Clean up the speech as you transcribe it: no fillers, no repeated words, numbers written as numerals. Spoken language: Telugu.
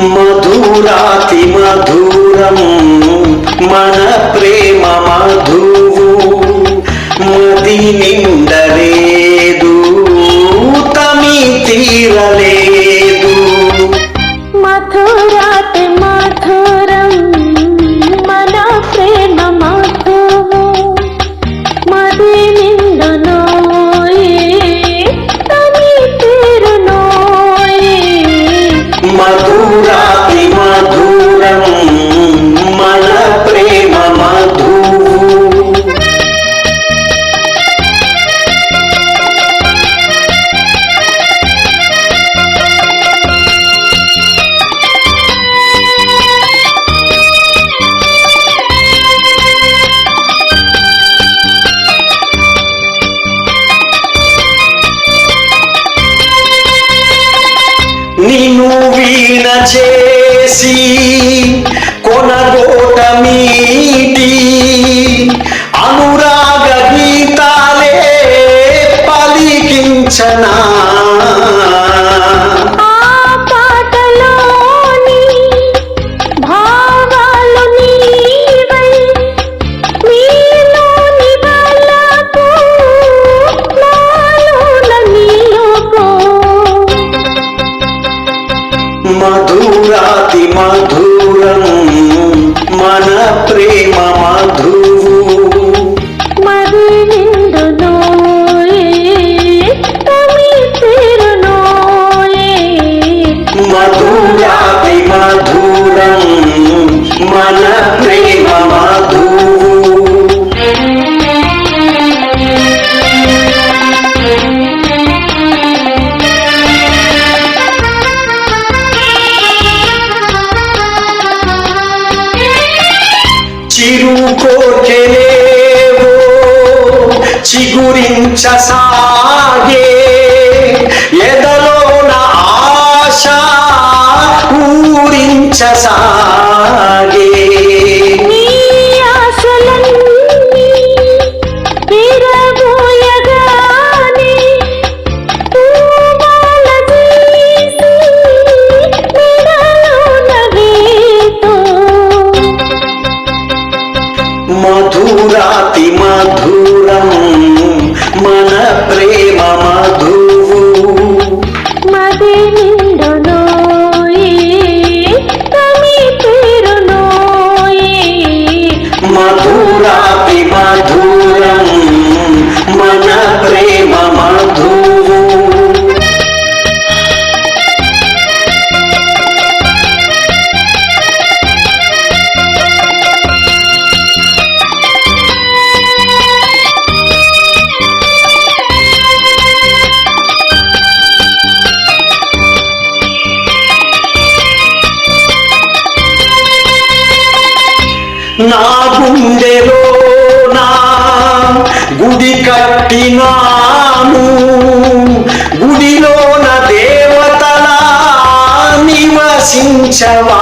మధురాతి మధురం మన ప్రేమ మధువు మది నిండలేదు తమి తీరలేదు. మధురాతి మధురం మన ప్రేమ మధువు మది నిండనోయే తమి తీరనోయే. మధురాతి మధురం మన ప్రేమ మధువు. నిన్ను వీణ చేసి కొనగోట మీటి అనురాగ గీతాలే పలికించనా. మధురాతి మధురం మన ప్రేమ మధువు మది నిండునోయే తమి తీరనోయే. మధురాతి మధురం మన ప్రేమ మధువు. చిరు కోర్కెలేవో చిగురించసాగే ఎదలోన ఆశ ఊరించసాగే. నీ ఆశలన్నీ తీరబోయగానే పూమాల తీసి మెడలోన వేతో. మధురాతి మధురం మన ప్రేమ మధువు మది నిండునోయే తమి తీరనోయే. మధురాతి మధురం మన ప్రేమ మధువు. నా గుండెలో నా గుడి కట్టినాను గుడిలోన దేవతలా నివసించవా.